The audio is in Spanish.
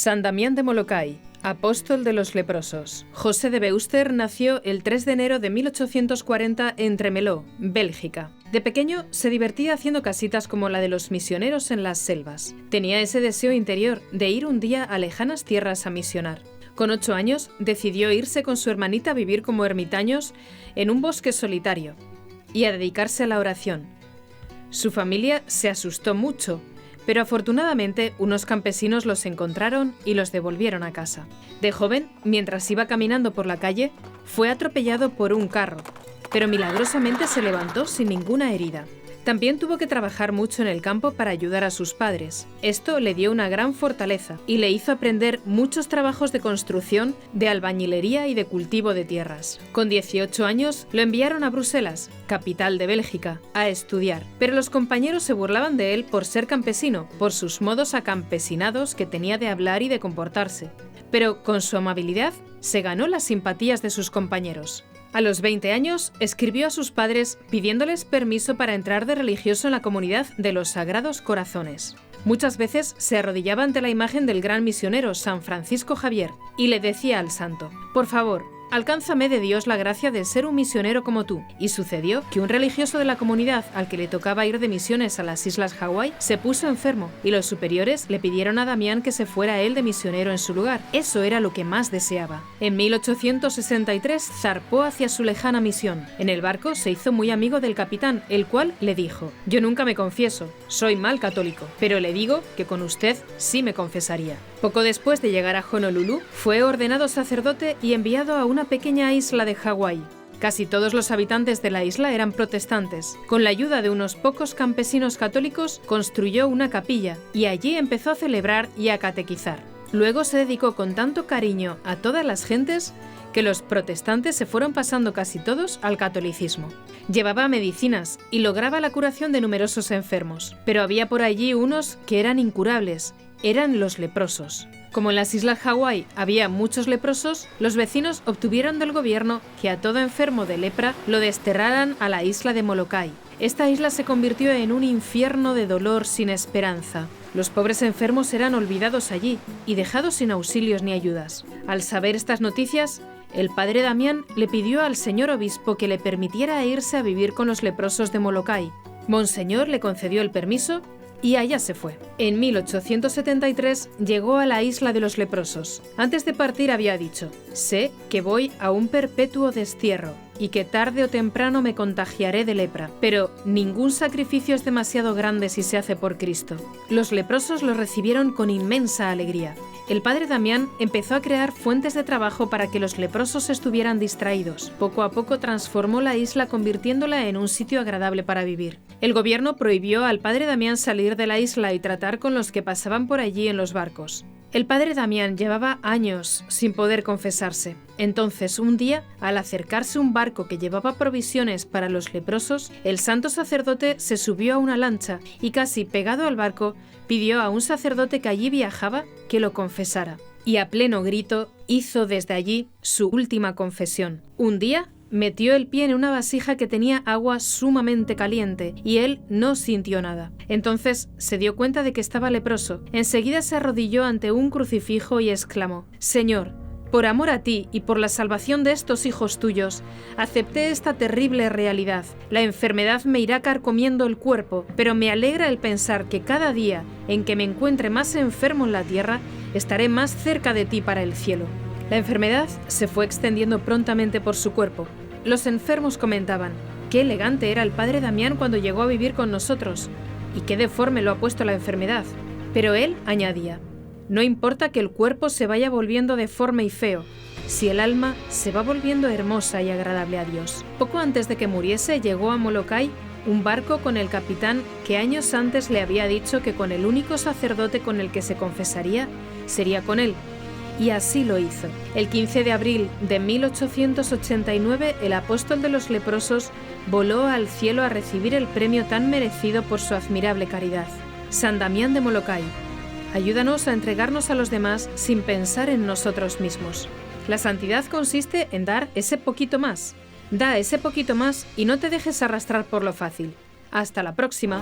San Damián de Molokai, apóstol de los leprosos. José de Beuster nació el 3 de enero de 1840 en Tremeló, Bélgica. De pequeño se divertía haciendo casitas como la de los misioneros en las selvas. Tenía ese deseo interior de ir un día a lejanas tierras a misionar. Con 8 años decidió irse con su hermanita a vivir como ermitaños en un bosque solitario y a dedicarse a la oración. Su familia se asustó mucho, pero afortunadamente unos campesinos los encontraron y los devolvieron a casa. De joven, mientras iba caminando por la calle, fue atropellado por un carro, pero milagrosamente se levantó sin ninguna herida. También tuvo que trabajar mucho en el campo para ayudar a sus padres. Esto le dio una gran fortaleza y le hizo aprender muchos trabajos de construcción, de albañilería y de cultivo de tierras. Con 18 años lo enviaron a Bruselas, capital de Bélgica, a estudiar. Pero los compañeros se burlaban de él por ser campesino, por sus modos acampesinados que tenía de hablar y de comportarse. Pero con su amabilidad se ganó las simpatías de sus compañeros. A los 20 años, escribió a sus padres pidiéndoles permiso para entrar de religioso en la comunidad de los Sagrados Corazones. Muchas veces se arrodillaba ante la imagen del gran misionero San Francisco Javier y le decía al santo: «Por favor, alcánzame de Dios la gracia de ser un misionero como tú». Y sucedió que un religioso de la comunidad al que le tocaba ir de misiones a las islas Hawái se puso enfermo y los superiores le pidieron a Damián que se fuera él de misionero en su lugar. Eso era lo que más deseaba. En 1863 zarpó hacia su lejana misión. En el barco se hizo muy amigo del capitán, el cual le dijo: «Yo nunca me confieso, soy mal católico, pero le digo que con usted sí me confesaría». Poco después de llegar a Honolulu, fue ordenado sacerdote y enviado a una pequeña isla de Hawái. Casi todos los habitantes de la isla eran protestantes. Con la ayuda de unos pocos campesinos católicos, construyó una capilla y allí empezó a celebrar y a catequizar. Luego se dedicó con tanto cariño a todas las gentes que los protestantes se fueron pasando casi todos al catolicismo. Llevaba medicinas y lograba la curación de numerosos enfermos, pero había por allí unos que eran incurables. Eran los leprosos. Como en las islas Hawái había muchos leprosos, los vecinos obtuvieron del gobierno que a todo enfermo de lepra lo desterraran a la isla de Molokai. Esta isla se convirtió en un infierno de dolor sin esperanza. Los pobres enfermos eran olvidados allí y dejados sin auxilios ni ayudas. Al saber estas noticias, el padre Damián le pidió al señor obispo que le permitiera irse a vivir con los leprosos de Molokai. Monseñor le concedió el permiso y allá se fue. En 1873 llegó a la isla de los leprosos. Antes de partir había dicho: «Sé que voy a un perpetuo destierro y que tarde o temprano me contagiaré de lepra, pero ningún sacrificio es demasiado grande si se hace por Cristo». Los leprosos lo recibieron con inmensa alegría. El padre Damián empezó a crear fuentes de trabajo para que los leprosos estuvieran distraídos. Poco a poco transformó la isla convirtiéndola en un sitio agradable para vivir. El gobierno prohibió al padre Damián salir de la isla y tratar con los que pasaban por allí en los barcos. El padre Damián llevaba años sin poder confesarse. Entonces, un día, al acercarse un barco que llevaba provisiones para los leprosos, el santo sacerdote se subió a una lancha y, casi pegado al barco, pidió a un sacerdote que allí viajaba que lo confesara. Y a pleno grito hizo desde allí su última confesión. Un día metió el pie en una vasija que tenía agua sumamente caliente y él no sintió nada. Entonces se dio cuenta de que estaba leproso. Enseguida se arrodilló ante un crucifijo y exclamó: «Señor, por amor a ti y por la salvación de estos hijos tuyos, acepté esta terrible realidad. La enfermedad me irá carcomiendo el cuerpo, pero me alegra el pensar que cada día en que me encuentre más enfermo en la tierra, estaré más cerca de ti para el cielo». La enfermedad se fue extendiendo prontamente por su cuerpo. Los enfermos comentaban: «Qué elegante era el padre Damián cuando llegó a vivir con nosotros, y qué deforme lo ha puesto la enfermedad». Pero él añadía: «No importa que el cuerpo se vaya volviendo deforme y feo, si el alma se va volviendo hermosa y agradable a Dios». Poco antes de que muriese llegó a Molokai un barco con el capitán que años antes le había dicho que con el único sacerdote con el que se confesaría sería con él. Y así lo hizo. El 15 de abril de 1889, el apóstol de los leprosos voló al cielo a recibir el premio tan merecido por su admirable caridad. San Damián de Molokai, ayúdanos a entregarnos a los demás sin pensar en nosotros mismos. La santidad consiste en dar ese poquito más. Da ese poquito más y no te dejes arrastrar por lo fácil. Hasta la próxima.